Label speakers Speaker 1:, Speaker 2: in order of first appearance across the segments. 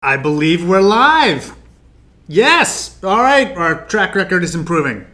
Speaker 1: I believe we're live. Yes. All right. Our track record is improving.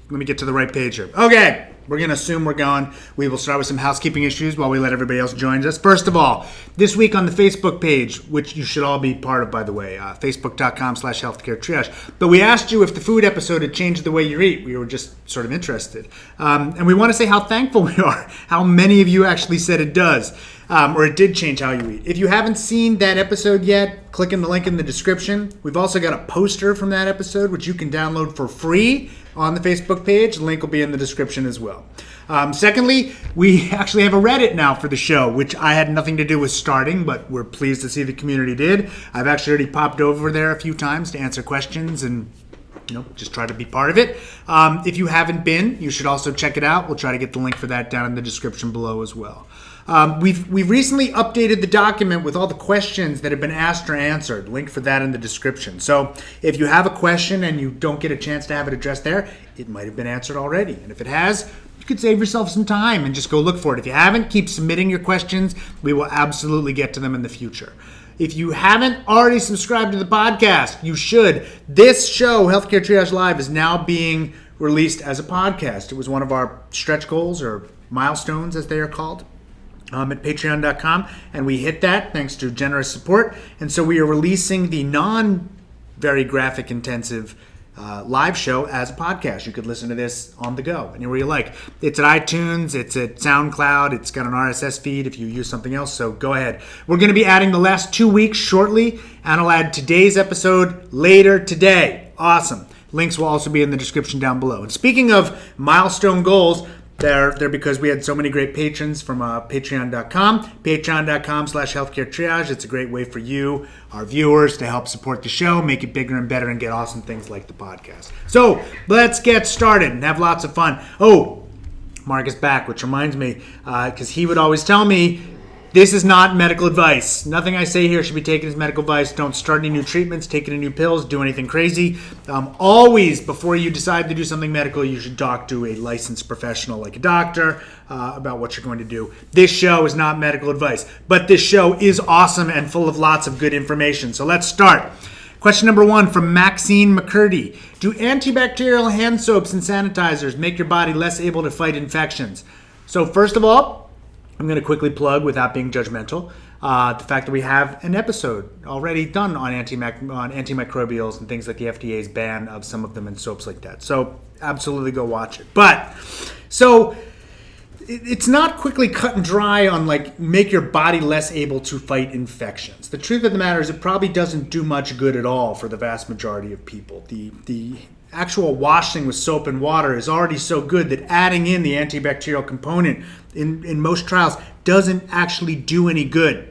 Speaker 1: Let me get to the right page here. Okay. We're going to assume we're going. We will start with some housekeeping issues while we let everybody else join us. First of all, this week on the Facebook page, which you should all be part of, by the way, facebook.com/healthcaretriage. But we asked you if the food episode had changed the way you eat. We were just sort of interested. And we want to say how thankful we are, how many of you actually said it does. Or it did change how you eat. If you haven't seen that episode yet, click in the link in the description. We've also got a poster from that episode, which you can download for free on the Facebook page. The link will be in the description as well. Secondly, we actually have a Reddit now for the show, which I had nothing to do with starting, but we're pleased to see the community did. I've actually already popped over there a few times to answer questions and just try to be part of it. If you haven't been, you should also check it out. We'll try to get the link for that down in the description below as well. We've recently updated the document with all the questions that have been asked or answered. Link for that in the description. So if you have a question and you don't get a chance to have it addressed there, it might have been answered already. And if it has, you could save yourself some time and just go look for it. If you haven't, keep submitting your questions. We will absolutely get to them in the future. If you haven't already subscribed to the podcast, you should. This show, Healthcare Triage Live, is now being released as a podcast. It was one of our stretch goals, or milestones as they are called, at patreon.com, and we hit that thanks to generous support. And so we are releasing the non-very graphic intensive live show as a podcast. You could listen to this on the go, anywhere you like. It's at iTunes, it's at SoundCloud, it's got an RSS feed if you use something else, so go ahead. We're going to be adding the last 2 weeks shortly, and I'll add today's episode later today. Awesome. Links will also be in the description down below. And speaking of milestone goals, they're because we had so many great patrons from patreon.com. Patreon.com/healthcaretriage. It's a great way for you, our viewers, to help support the show, make it bigger and better, and get awesome things like the podcast. So let's get started and have lots of fun. Oh, Mark is back, which reminds me, because he would always tell me, this is not medical advice. Nothing I say here should be taken as medical advice. Don't start any new treatments, take any new pills, do anything crazy. Always, before you decide to do something medical, you should talk to a licensed professional like a doctor about what you're going to do. This show is not medical advice, but this show is awesome and full of lots of good information. So let's start. Question number 1 from Maxine McCurdy. Do antibacterial hand soaps and sanitizers make your body less able to fight infections? So first of all, I'm going to quickly plug, without being judgmental, the fact that we have an episode already done on antimicrobials and things like the FDA's ban of some of them in soaps like that. So absolutely go watch it. But, so it's not quickly cut and dry on make your body less able to fight infections. The truth of the matter is it probably doesn't do much good at all for the vast majority of people. The actual washing with soap and water is already so good that adding in the antibacterial component in most trials doesn't actually do any good.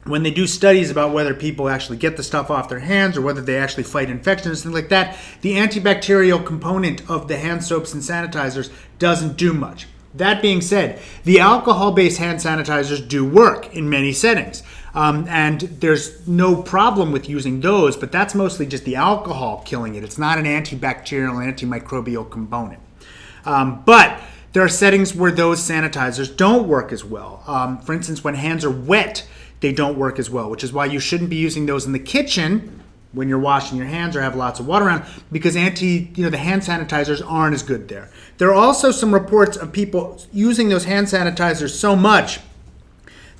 Speaker 1: When they do studies about whether people actually get the stuff off their hands or whether they actually fight infections, things like that, the antibacterial component of the hand soaps and sanitizers doesn't do much. That being said, the alcohol-based hand sanitizers do work in many settings. And there's no problem with using those, but that's mostly just the alcohol killing it. It's not an antibacterial, antimicrobial component. But there are settings where those sanitizers don't work as well. For instance, when hands are wet, they don't work as well, which is why you shouldn't be using those in the kitchen when you're washing your hands or have lots of water around, because the hand sanitizers aren't as good there. There are also some reports of people using those hand sanitizers so much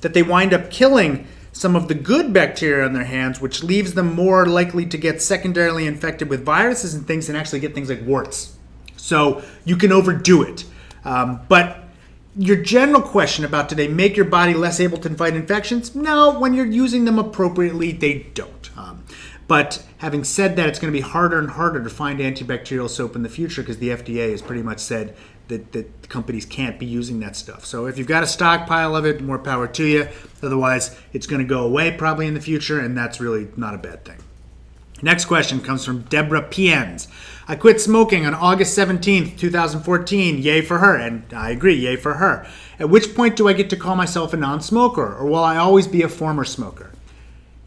Speaker 1: that they wind up killing some of the good bacteria on their hands, which leaves them more likely to get secondarily infected with viruses and things and actually get things like warts. So you can overdo it. But your general question about, do they make your body less able to fight infections? No, when you're using them appropriately, they don't. But having said that, it's going to be harder and harder to find antibacterial soap in the future because the FDA has pretty much said that companies can't be using that stuff. So if you've got a stockpile of it, more power to you. Otherwise, it's going to go away probably in the future, and that's really not a bad thing. Next question comes from Deborah Piens. I quit smoking on August 17th, 2014. Yay for her. And I agree, yay for her. At which point do I get to call myself a non-smoker, or will I always be a former smoker?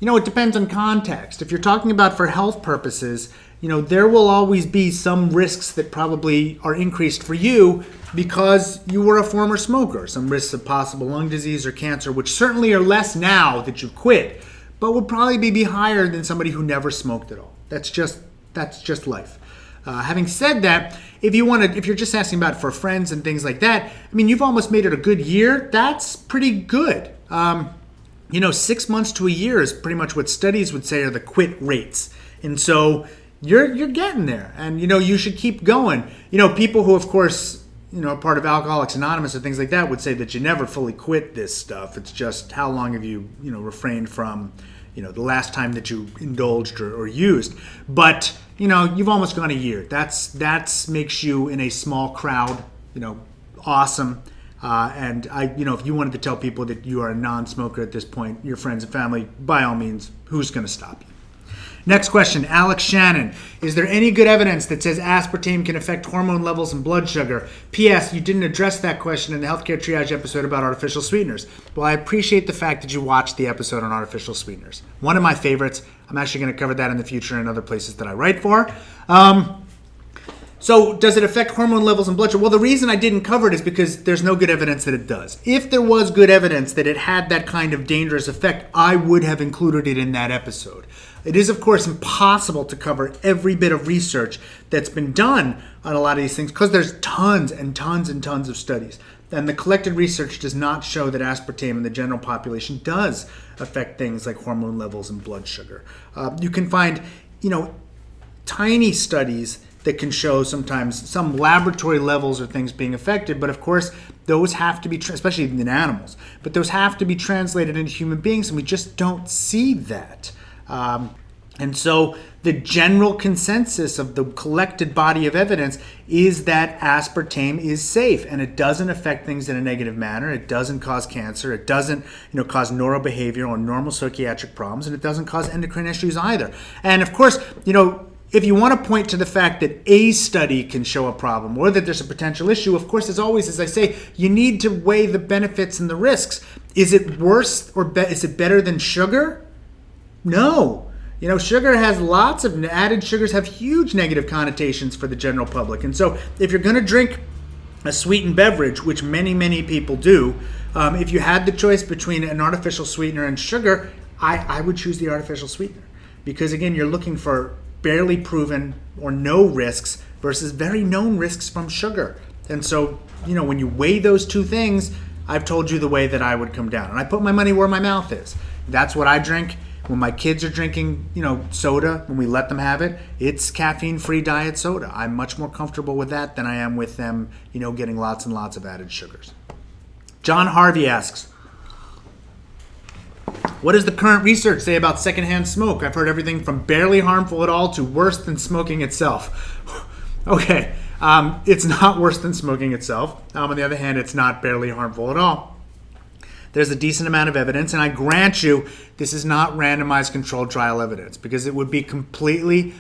Speaker 1: It depends on context. If you're talking about for health purposes, there will always be some risks that probably are increased for you because you were a former smoker. Some risks of possible lung disease or cancer, which certainly are less now that you've quit. but will probably be higher than somebody who never smoked at all. That's just life. Having said that, if you're just asking about it for friends and things like that, I mean, you've almost made it a good year. That's pretty good. 6 months to a year is pretty much what studies would say are the quit rates. And so you're getting there, and you should keep going. People who, of course, are part of Alcoholics Anonymous and things like that would say that you never fully quit this stuff. It's just how long have you, refrained from, the last time that you indulged or used. But, you've almost gone a year. That's makes you in a small crowd, awesome. And if you wanted to tell people that you are a non-smoker at this point, your friends and family, by all means, who's going to stop you? Next question, Alex Shannon. Is there any good evidence that says aspartame can affect hormone levels and blood sugar? P.S. You didn't address that question in the healthcare triage episode about artificial sweeteners. Well, I appreciate the fact that you watched the episode on artificial sweeteners. One of my favorites. I'm actually going to cover that in the future in other places that I write for. So does it affect hormone levels and blood sugar? Well, the reason I didn't cover it is because there's no good evidence that it does. If there was good evidence that it had that kind of dangerous effect, I would have included it in that episode. It is, of course, impossible to cover every bit of research that's been done on a lot of these things because there's tons and tons and tons of studies. And the collected research does not show that aspartame in the general population does affect things like hormone levels and blood sugar. You can find, tiny studies that can show sometimes some laboratory levels or things being affected, but of course those have to be, especially in animals, but those have to be translated into human beings, and we just don't see that. And so the general consensus of the collected body of evidence is that aspartame is safe and it doesn't affect things in a negative manner. It doesn't cause cancer. It doesn't, cause neurobehavioral or normal psychiatric problems, and it doesn't cause endocrine issues either. And of course, if you want to point to the fact that a study can show a problem or that there's a potential issue, of course, as always, as I say, you need to weigh the benefits and the risks. Is it worse or is it better than sugar? No. Sugar has lots of added sugars have huge negative connotations for the general public. And so if you're going to drink a sweetened beverage, which many, many people do, if you had the choice between an artificial sweetener and sugar, I would choose the artificial sweetener. Because, again, you're looking for barely proven or no risks versus very known risks from sugar. And so, when you weigh those two things, I've told you the way that I would come down. And I put my money where my mouth is. That's what I drink. When my kids are drinking, soda, when we let them have it, it's caffeine-free diet soda. I'm much more comfortable with that than I am with them, getting lots and lots of added sugars. John Harvey asks, what does the current research say about secondhand smoke? I've heard everything from barely harmful at all to worse than smoking itself. Okay, it's not worse than smoking itself. On the other hand, it's not barely harmful at all. There's a decent amount of evidence, and I grant you this is not randomized controlled trial evidence because it would be completely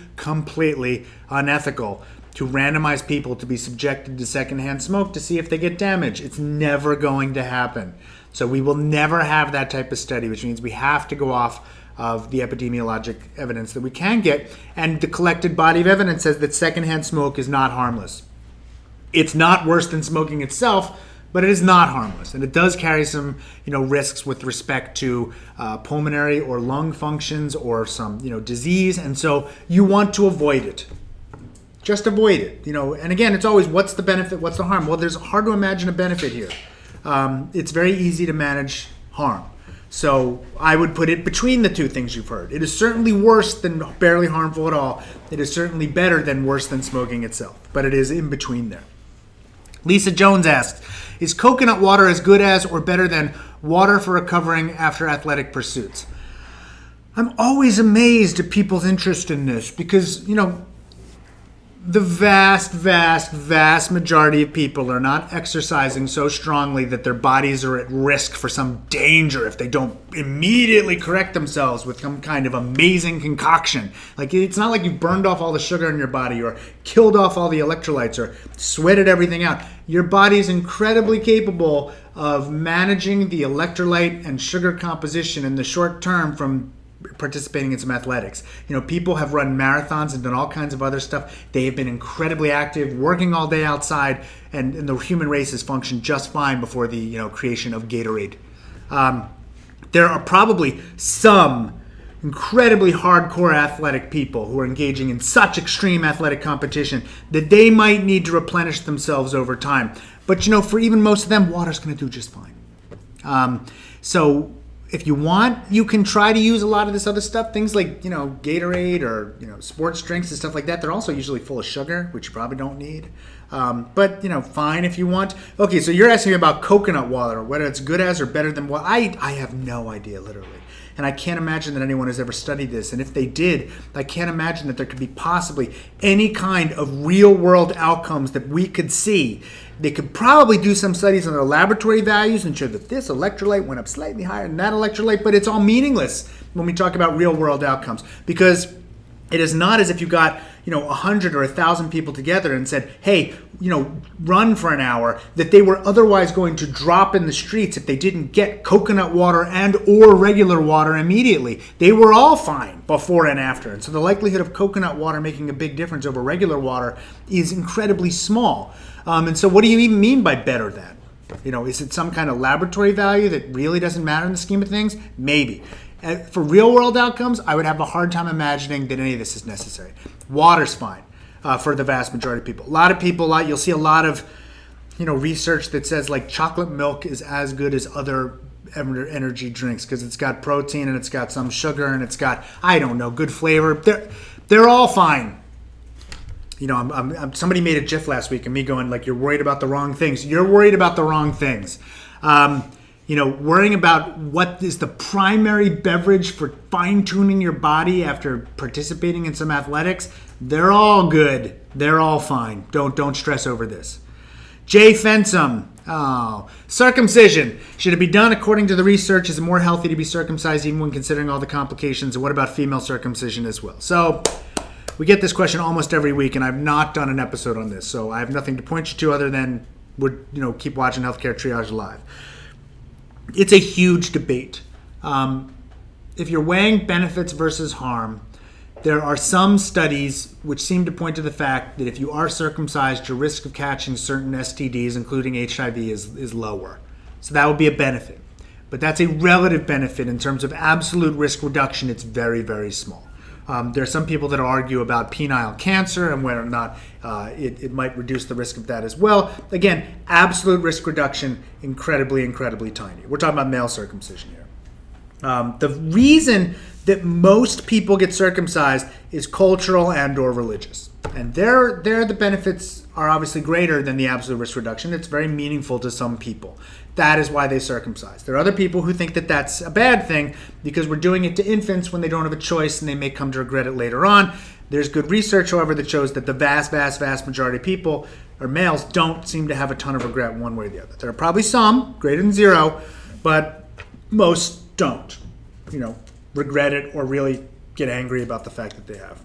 Speaker 1: unethical to randomize people to be subjected to secondhand smoke to see if they get damage. It's never going to happen. So we will never have that type of study, which means we have to go off of the epidemiologic evidence that we can get. And the collected body of evidence says that secondhand smoke is not harmless. It's not worse than smoking itself, but it is not harmless. And it does carry some, risks with respect to pulmonary or lung functions or some, disease. And so you want to avoid it. Just avoid it. And again, it's always what's the benefit, what's the harm? Well, there's hard to imagine a benefit here. It's very easy to manage harm. So I would put it between the two things you've heard. It is certainly worse than barely harmful at all. It is certainly better than worse than smoking itself. But it is in between there. Lisa Jones asks, is coconut water as good as or better than water for recovering after athletic pursuits? I'm always amazed at people's interest in this because, the vast majority of people are not exercising so strongly that their bodies are at risk for some danger if they don't immediately correct themselves with some kind of amazing concoction. Like, it's not like you've burned off all the sugar in your body or killed off all the electrolytes or sweated everything out. Your body is incredibly capable of managing the electrolyte and sugar composition in the short term from participating in some athletics. People have run marathons and done all kinds of other stuff. They have been incredibly active, working all day outside, and the human race has functioned just fine before the creation of Gatorade. There are probably some incredibly hardcore athletic people who are engaging in such extreme athletic competition that they might need to replenish themselves over time. But, for even most of them, water's going to do just fine. So if you want, you can try to use a lot of this other stuff. Things like, Gatorade or, sports drinks and stuff like that. They're also usually full of sugar, which you probably don't need. But, fine if you want. Okay, so you're asking me about coconut water, whether it's good as or better than what. I have no idea, literally. And I can't imagine that anyone has ever studied this. And if they did, I can't imagine that there could be possibly any kind of real-world outcomes that we could see. They could probably do some studies on their laboratory values and show that this electrolyte went up slightly higher than that electrolyte, but it's all meaningless when we talk about real-world outcomes, because it is not as if you got 100 or 1,000 people together and said, hey, run for an hour, that they were otherwise going to drop in the streets if they didn't get coconut water and or regular water immediately. They were all fine before and after. And so the likelihood of coconut water making a big difference over regular water is incredibly small. And so what do you even mean by better than? Is it some kind of laboratory value that really doesn't matter in the scheme of things? Maybe. For real-world outcomes, I would have a hard time imagining that any of this is necessary. Water's fine for the vast majority of people. A lot of people, you'll see a lot of, research that says like chocolate milk is as good as other energy drinks because it's got protein and it's got some sugar and it's got, good flavor. They're all fine. Somebody made a GIF last week and me going like, you're worried about the wrong things. You're worried about the wrong things. Worrying about what is the primary beverage for fine-tuning your body after participating in some athletics, they're all good. They're all fine. Don't stress over this. Jay Fensom. Circumcision. Should it be done according to the research? Is it more healthy to be circumcised even when considering all the complications? And what about female circumcision as well? So we get this question almost every week, and I've not done an episode on this. So I have nothing to point you to other than keep watching Healthcare Triage Live. It's a huge debate. If you're weighing benefits versus harm, there are some studies which seem to point to the fact that if you are circumcised, your risk of catching certain STDs, including HIV, is lower. So that would be a benefit. But that's a relative benefit. In terms of absolute risk reduction, it's very, very small. There are some people that argue about penile cancer and whether or not it might reduce the risk of that as well. Again, absolute risk reduction, incredibly, incredibly tiny. We're talking about male circumcision here. The reason that most people get circumcised is cultural and or religious. And there the benefits are obviously greater than the absolute risk reduction. It's very meaningful to some people. That is why they circumcise. There are other people who think that that's a bad thing because we're doing it to infants when they don't have a choice and they may come to regret it later on. There's good research, however, that shows that the vast, vast, vast majority of people, or males, don't seem to have a ton of regret one way or the other. There are probably some, greater than zero, but most don't, regret it or really get angry about the fact that they have.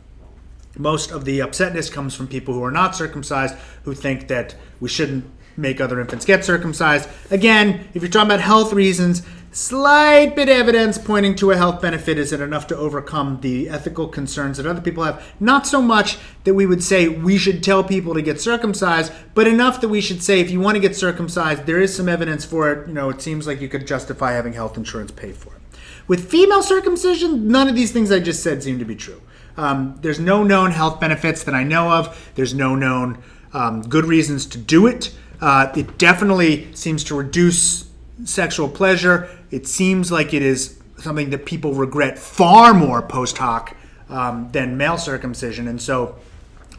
Speaker 1: Most of the upsetness comes from people who are not circumcised, who think that we shouldn't make other infants get circumcised. Again, if you're talking about health reasons, slight bit of evidence pointing to a health benefit. Is it enough to overcome the ethical concerns that other people have? Not so much that we would say we should tell people to get circumcised, but enough that we should say if you want to get circumcised, there is some evidence for it. It seems like you could justify having health insurance pay for it. With female circumcision, none of these things I just said seem to be true. There's no known health benefits that I know of. There's no known good reasons to do it. It definitely seems to reduce sexual pleasure. It seems like it is something that people regret far more post hoc than male circumcision. And so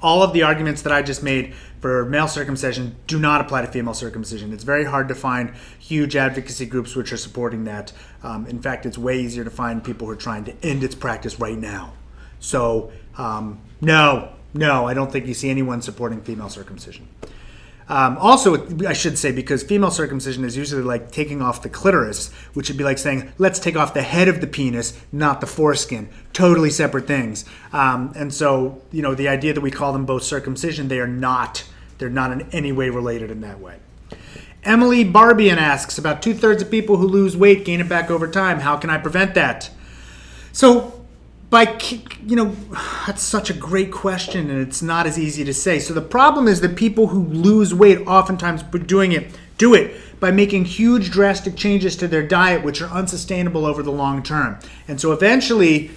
Speaker 1: all of the arguments that I just made for male circumcision do not apply to female circumcision. It's very hard to find huge advocacy groups which are supporting that. In fact, it's way easier to find people who are trying to end its practice right now. So no, I don't think you see anyone supporting female circumcision. Also, I should say, because female circumcision is usually like taking off the clitoris, which would be like saying, let's take off the head of the penis, not the foreskin. Totally separate things. And so, the idea that we call them both circumcision, they're not in any way related in that way. Emily Barbian asks, about 2/3 of people who lose weight gain it back over time. How can I prevent that? So, that's such a great question, and it's not as easy to say. So the problem is that people who lose weight oftentimes do it by making huge drastic changes to their diet, which are unsustainable over the long term. And so eventually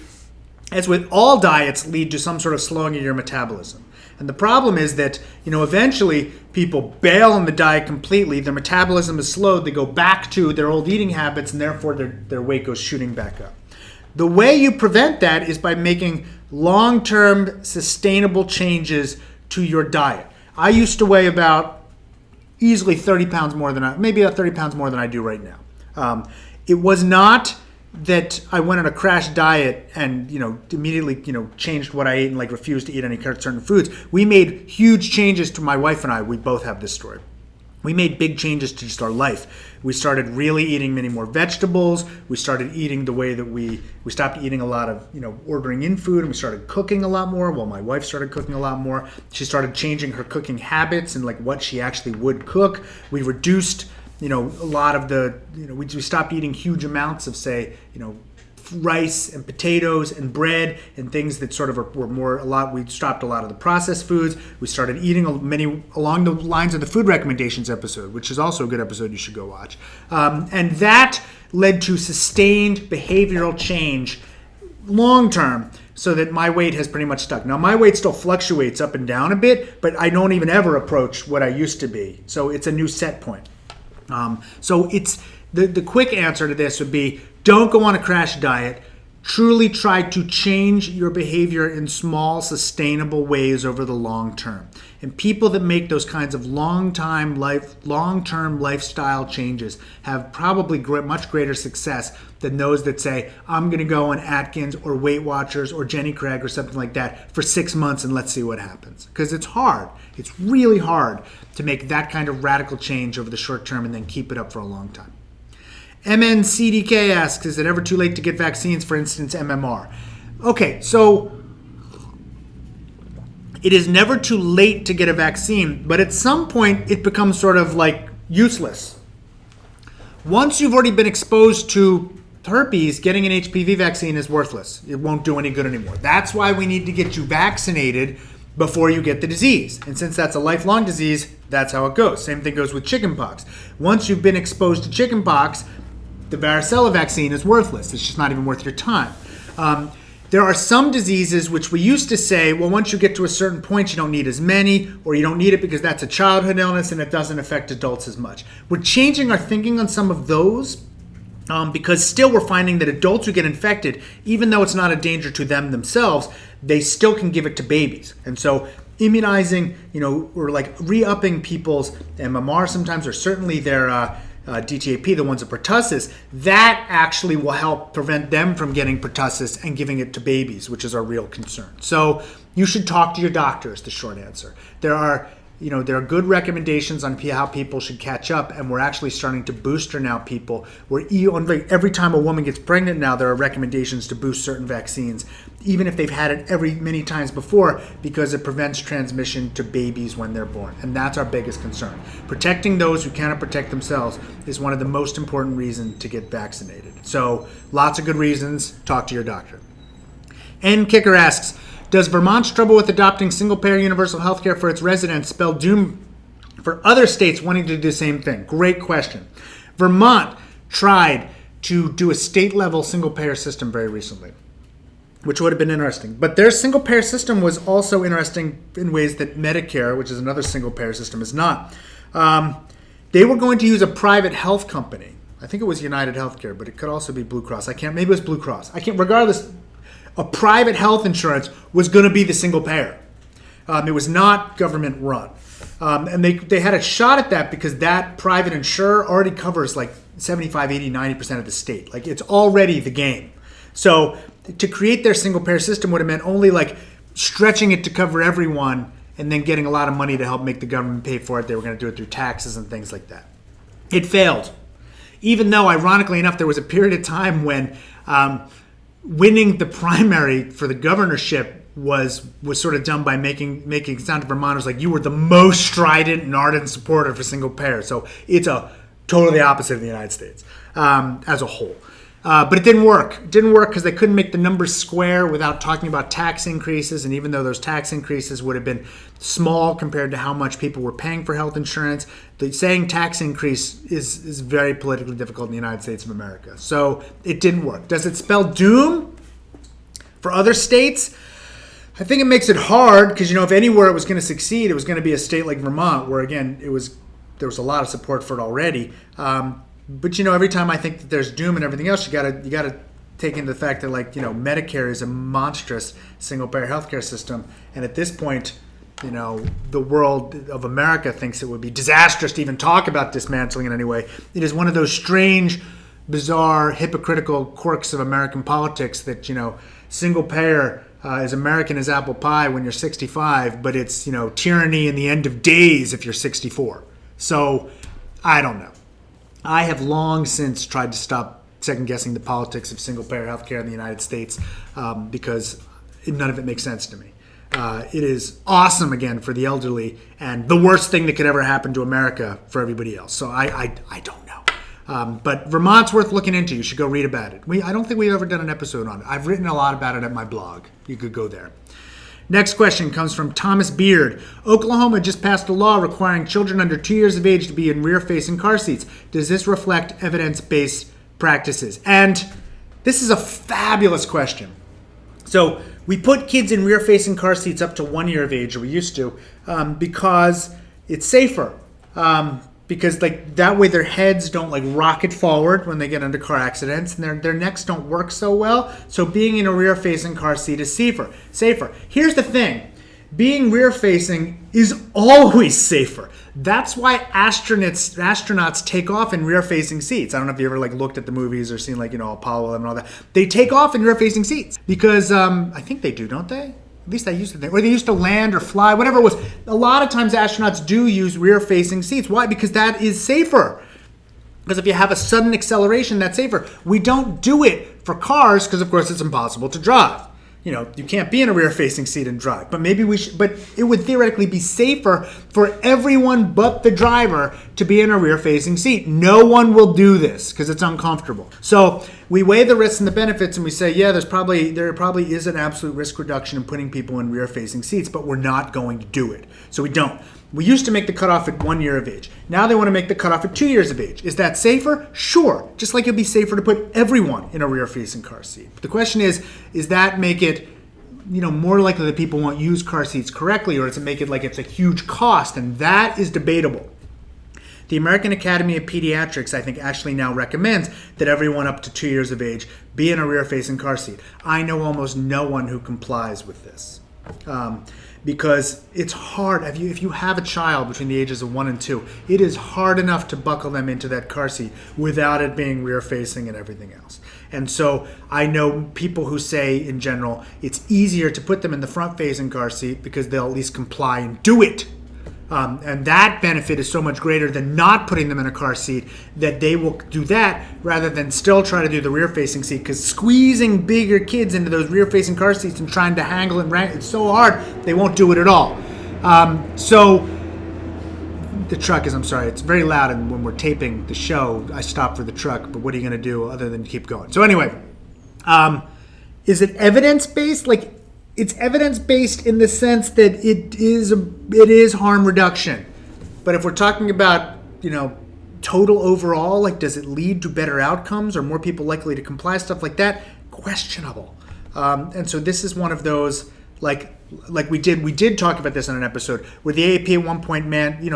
Speaker 1: as with all diets, lead to some sort of slowing of your metabolism. And the problem is that, eventually people bail on the diet completely, their metabolism is slowed, they go back to their old eating habits, and therefore their weight goes shooting back up. The way you prevent that is by making long-term sustainable changes to your diet. I used to weigh about easily 30 pounds more than maybe about 30 pounds more than I do right now. It was not that I went on a crash diet and, immediately, changed what I ate and refused to eat any certain foods. We made huge changes to my wife and I. We both have this story. We made big changes to just our life. We started really eating many more vegetables. We started eating the way that we stopped eating a lot of, ordering in food, and we started cooking a lot more. Well, my wife started cooking a lot more. She started changing her cooking habits and what she actually would cook. We reduced a lot of the, we stopped eating huge amounts of, say, rice and potatoes and bread and things that sort of were more we stopped a lot of the processed foods. We started eating many along the lines of the food recommendations episode, which is also a good episode you should go watch. And that led to sustained behavioral change long term, so that my weight has pretty much stuck. Now, my weight still fluctuates up and down a bit, but I don't even ever approach what I used to be. So it's a new set point. So it's the quick answer to this would be, don't go on a crash diet. Truly try to change your behavior in small, sustainable ways over the long term. And people that make those kinds of long-term lifestyle changes have probably much greater success than those that say, I'm going to go on Atkins or Weight Watchers or Jenny Craig or something like that for 6 months and let's see what happens. Because it's hard. It's really hard to make that kind of radical change over the short term and then keep it up for a long time. Mncdk asks, is it ever too late to get vaccines, for instance, MMR? Okay, so it is never too late to get a vaccine, but at some point it becomes sort of useless. Once you've already been exposed to herpes, getting an HPV vaccine is worthless. It won't do any good anymore. That's why we need to get you vaccinated before you get the disease. And since that's a lifelong disease, that's how it goes. Same thing goes with chickenpox. Once you've been exposed to chickenpox, the varicella vaccine is worthless. It's just not even worth your time. There are some diseases which we used to say, well, once you get to a certain point, you don't need as many, or you don't need it because that's a childhood illness and it doesn't affect adults as much. We're changing our thinking on some of those because still we're finding that adults who get infected, even though it's not a danger to them themselves, they still can give it to babies. And so immunizing, or re-upping people's MMR sometimes, or certainly their DTaP, the ones with pertussis, that actually will help prevent them from getting pertussis and giving it to babies, which is our real concern. So you should talk to your doctor is the short answer. There are good recommendations on how people should catch up, and we're actually starting to booster now people. Every time a woman gets pregnant now, there are recommendations to boost certain vaccines, even if they've had it many times before, because it prevents transmission to babies when they're born. And that's our biggest concern. Protecting those who cannot protect themselves is one of the most important reasons to get vaccinated. So lots of good reasons. Talk to your doctor. nkicker asks, does Vermont struggle with adopting single-payer universal health care for its residents spell doom for other states wanting to do the same thing? Great question. Vermont tried to do a state-level single-payer system very recently, which would have been interesting. But their single-payer system was also interesting in ways that Medicare, which is another single-payer system, is not. They were going to use a private health company. I think it was United Healthcare, but it could also be Blue Cross. Maybe it was Blue Cross. Regardless, a private health insurance was going to be the single payer. It was not government run. And they had a shot at that because that private insurer already covers 75, 80, 90% of the state. It's already the game. So to create their single payer system would have meant only stretching it to cover everyone and then getting a lot of money to help make the government pay for it. They were going to do it through taxes and things like that. It failed. Even though, ironically enough, there was a period of time when winning the primary for the governorship was sort of done by making it sound to Vermonters like you were the most strident and ardent supporter for single payer. So it's a totally opposite of the United States as a whole. But it didn't work. It didn't work because they couldn't make the numbers square without talking about tax increases. And even though those tax increases would have been small compared to how much people were paying for health insurance, saying tax increase is very politically difficult in the United States of America. So it didn't work. Does it spell doom? For other states, I think it makes it hard because, if anywhere it was going to succeed, it was going to be a state like Vermont, where, again, there was a lot of support for it already. But, every time I think that there's doom and everything else, you gotta take into the fact that, Medicare is a monstrous single-payer healthcare system. And at this point, the world of America thinks it would be disastrous to even talk about dismantling in any way. It is one of those strange, bizarre, hypocritical quirks of American politics that, single-payer is American as apple pie when you're 65, but it's, tyranny in the end of days if you're 64. So, I don't know. I have long since tried to stop second-guessing the politics of single-payer healthcare in the United States because none of it makes sense to me. It is awesome, again, for the elderly and the worst thing that could ever happen to America for everybody else. So I don't know. But Vermont's worth looking into. You should go read about it. I don't think we've ever done an episode on it. I've written a lot about it at my blog. You could go there. Next question comes from Thomas Beard. Oklahoma just passed a law requiring children under 2 years of age to be in rear-facing car seats. Does this reflect evidence-based practices? And this is a fabulous question. So we put kids in rear-facing car seats up to 1 year of age, or we used to, because it's safer. Because that way their heads don't rocket forward when they get into car accidents, and their necks don't work so well. So being in a rear-facing car seat is safer. Here's the thing. Being rear-facing is always safer. That's why astronauts take off in rear-facing seats. I don't know if you ever looked at the movies or seen Apollo 11 and all that. They take off in rear-facing seats because I think they do, don't they? At least I used to think. Or they used to land or fly, whatever it was. A lot of times astronauts do use rear-facing seats. Why? Because that is safer. Because if you have a sudden acceleration, that's safer. We don't do it for cars because, of course, it's impossible to drive. You can't be in a rear-facing seat and drive. But maybe we should. But it would theoretically be safer for everyone but the driver to be in a rear-facing seat. No one will do this because it's uncomfortable. So we weigh the risks and the benefits, and we say, yeah, there probably is an absolute risk reduction in putting people in rear-facing seats, but we're not going to do it. So we don't. We used to make the cutoff at 1 year of age. Now they want to make the cutoff at 2 years of age. Is that safer? Sure. Just like it'd be safer to put everyone in a rear-facing car seat. But the question is that make it, more likely that people won't use car seats correctly, or does it make it like it's a huge cost? And that is debatable. The American Academy of Pediatrics, I think, actually now recommends that everyone up to 2 years of age be in a rear-facing car seat. I know almost no one who complies with this. Because it's hard. If you have a child between the ages of 1 and 2, it is hard enough to buckle them into that car seat without it being rear-facing and everything else. And so I know people who say, in general, it's easier to put them in the front-facing car seat because they'll at least comply and do it. And that benefit is so much greater than not putting them in a car seat that they will do that rather than still try to do the rear-facing seat, because squeezing bigger kids into those rear-facing car seats and trying to haggle and wrangle, it's so hard, they won't do it at all. So the truck is, I'm sorry, it's very loud, and when we're taping the show, I stop for the truck, but what are you going to do other than keep going? So anyway, is it evidence-based? It's evidence-based in the sense that it is harm reduction. But if we're talking about, total overall, does it lead to better outcomes or more people likely to comply, stuff like that, questionable. And so this is one of those, we did talk about this in an episode where the AAP at one point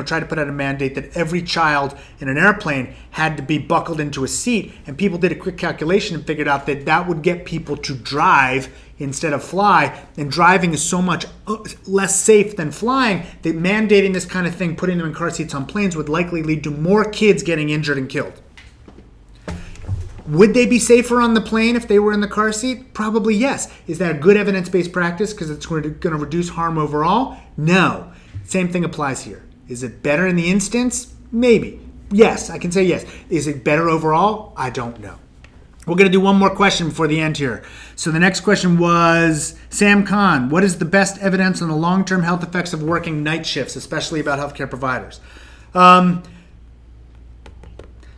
Speaker 1: tried to put out a mandate that every child in an airplane had to be buckled into a seat, and people did a quick calculation and figured out that would get people to drive instead of fly, and driving is so much less safe than flying that mandating this kind of thing, putting them in car seats on planes, would likely lead to more kids getting injured and killed. Would they be safer on the plane if they were in the car seat? Probably yes. Is that a good evidence-based practice because it's going to reduce harm overall? No. Same thing applies here. Is it better in the instance? Maybe. Yes, I can say yes. Is it better overall? I don't know. We're going to do one more question before the end here. So the next question was, Sam Khan, what is the best evidence on the long-term health effects of working night shifts, especially about healthcare providers?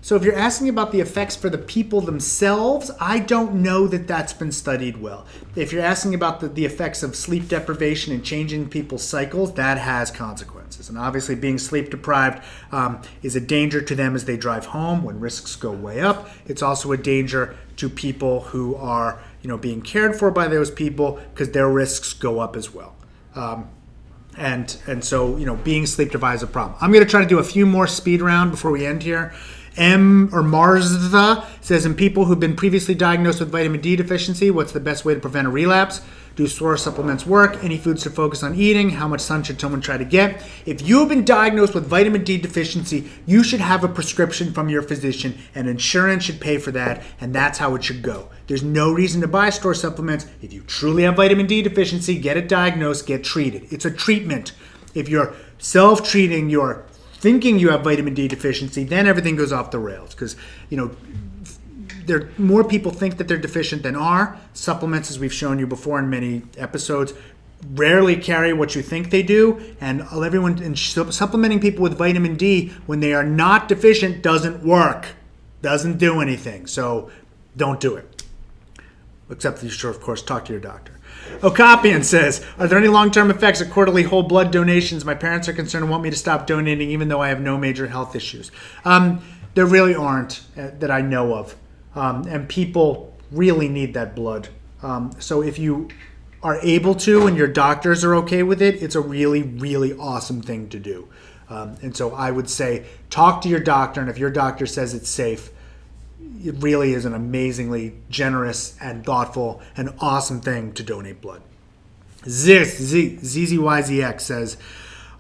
Speaker 1: So if you're asking about the effects for the people themselves, I don't know that that's been studied well. If you're asking about the effects of sleep deprivation and changing people's cycles, that has consequences. And obviously being sleep deprived is a danger to them as they drive home when risks go way up. It's also a danger to people who are being cared for by those people, because their risks go up as well. And so, being sleep deprived is a problem. I'm going to try to do a few more speed round before we end here. marztha says, in people who've been previously diagnosed with vitamin D deficiency, what's the best way to prevent a relapse? Do source supplements work? Any foods to focus on eating? How much sun should someone try to get? If you have been diagnosed with vitamin D deficiency, you should have a prescription from your physician, and insurance should pay for that, and that's how it should go. There's no reason to buy store supplements. If you truly have vitamin D deficiency, get it diagnosed, get treated. It's a treatment. If you're self-treating, you're thinking you have vitamin D deficiency, then everything goes off the rails, because, more people think that they're deficient than are. Supplements, as we've shown you before in many episodes, rarely carry what you think they do, and supplementing people with vitamin D when they are not deficient doesn't work, doesn't do anything. So don't do it, except that you should, of course, talk to your doctor. Okapian says, are there any long-term effects of quarterly whole blood donations? My parents are concerned and want me to stop donating even though I have no major health issues. There really aren't that I know of. And people really need that blood. So if you are able to and your doctors are okay with it, it's a really, really awesome thing to do. And so I would say talk to your doctor, and if your doctor says it's safe, it really is an amazingly generous and thoughtful and awesome thing to donate blood. Zzyzx says,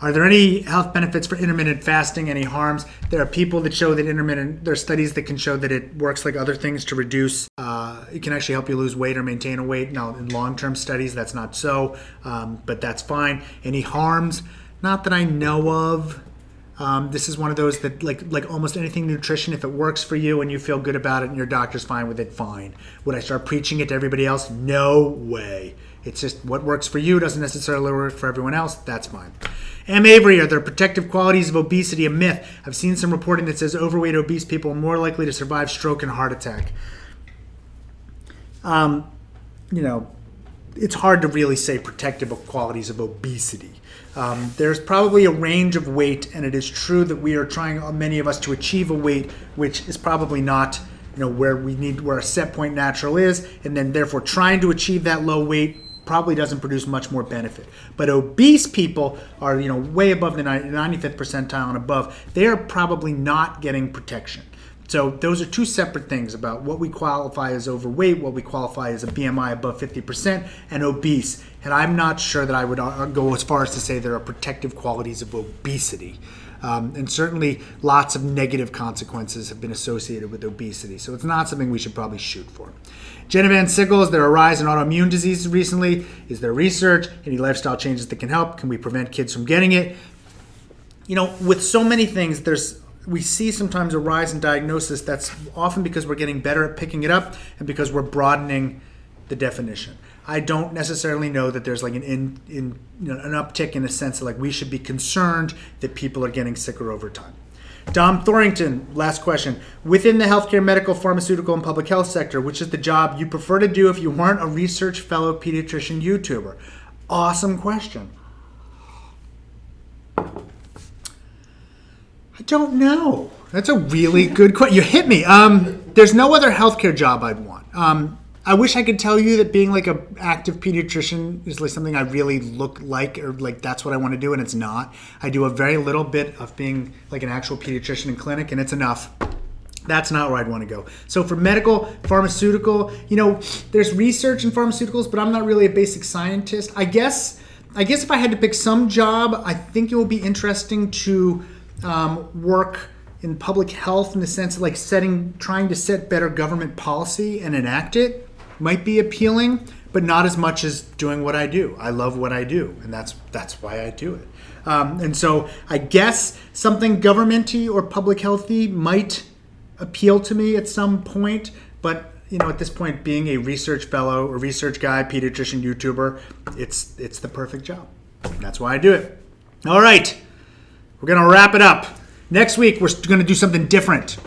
Speaker 1: are there any health benefits for intermittent fasting? Any harms? There are people that show that there are studies that can show that it works like other things to reduce. It can actually help you lose weight or maintain a weight. Now, in long-term studies, that's not so, but that's fine. Any harms? Not that I know of. This is one of those that, like almost anything nutrition, if it works for you and you feel good about it and your doctor's fine with it, fine. Would I start preaching it to everybody else? No way. It's just what works for you doesn't necessarily work for everyone else. That's fine. Avery, are there protective qualities of obesity a myth? I've seen some reporting that says overweight obese people are more likely to survive stroke and heart attack. It's hard to really say protective qualities of obesity. There's probably a range of weight, and it is true that we are trying, many of us, to achieve a weight which is probably not where a set point natural is, and then therefore trying to achieve that low weight probably doesn't produce much more benefit. But obese people are way above the 95th percentile and above. They are probably not getting protection. So those are two separate things about what we qualify as overweight, what we qualify as a BMI above 50%, and obese. And I'm not sure that I would go as far as to say there are protective qualities of obesity. And certainly lots of negative consequences have been associated with obesity. So it's not something we should probably shoot for. Jenna Van Sickle, is there a rise in autoimmune diseases recently? Is there research? Any lifestyle changes that can help? Can we prevent kids from getting it? With so many things, we see sometimes a rise in diagnosis. That's often because we're getting better at picking it up and because we're broadening the definition. I don't necessarily know that there's an uptick in the sense that we should be concerned that people are getting sicker over time. Dom Thorrington, last question. Within the healthcare, medical, pharmaceutical, and public health sector, which is the job you prefer to do if you weren't a research fellow pediatrician YouTuber? Awesome question. I don't know. That's a really good question. You hit me. There's no other healthcare job I'd want. I wish I could tell you that being an active pediatrician is something I really look like, or that's what I want to do, and it's not. I do a very little bit of being an actual pediatrician in clinic, and it's enough. That's not where I'd want to go. So for medical, pharmaceutical, there's research in pharmaceuticals, but I'm not really a basic scientist. I guess if I had to pick some job, I think it would be interesting to work in public health, in the sense of trying to set better government policy and enact it. Might be appealing, but not as much as doing what I do. I love what I do, and that's why I do it. And so I guess something governmenty or public healthy might appeal to me at some point, but at this point, being a research fellow or research guy, pediatrician, YouTuber, it's the perfect job. That's why I do it. All right, we're gonna wrap it up. Next week, we're gonna do something different.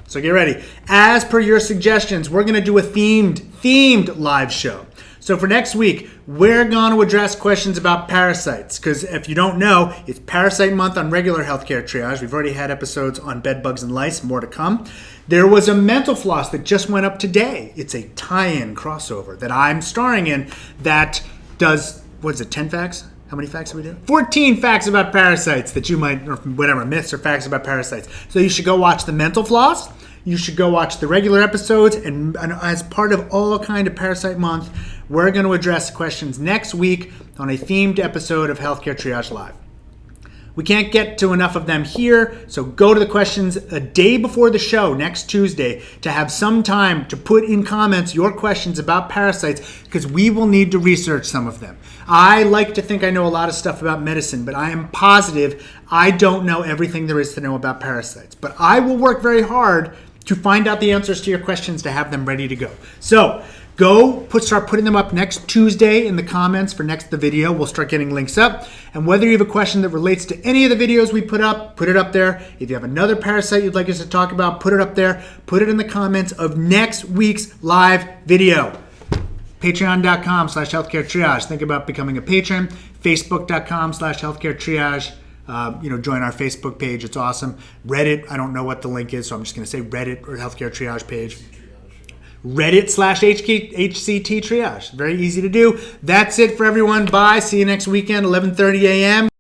Speaker 1: So get ready. As per your suggestions, we're going to do a themed live show. So for next week, we're going to address questions about parasites, because if you don't know, it's Parasite Month on regular healthcare triage. We've already had episodes on bed bugs and lice, more to come. There was a mental floss that just went up today. It's a tie-in crossover that I'm starring in that does, 10 facts? How many facts do we do? 14 facts about parasites that you might, or whatever, myths or facts about parasites. So you should go watch the mental floss. You should go watch the regular episodes. And as part of all kind of Parasite Month, we're going to address questions next week on a themed episode of Healthcare Triage Live. We can't get to enough of them here, so go to the questions a day before the show, next Tuesday, to have some time to put in comments your questions about parasites, because we will need to research some of them. I like to think I know a lot of stuff about medicine, but I am positive I don't know everything there is to know about parasites. But I will work very hard to find out the answers to your questions to have them ready to go. So start putting them up next Tuesday in the comments for the video. We'll start getting links up. And whether you have a question that relates to any of the videos we put it up there. If you have another parasite you'd like us to talk about, put it up there. Put it in the comments of next week's live video. Patreon.com/healthcaretriage. Think about becoming a patron. Facebook.com/healthcaretriage. Join our Facebook page. It's awesome. Reddit, I don't know what the link is, so I'm just going to say Reddit or Healthcare Triage page. Reddit/HCT Triage. Very easy to do. That's it for everyone. Bye. See you next weekend, 11:30 a.m.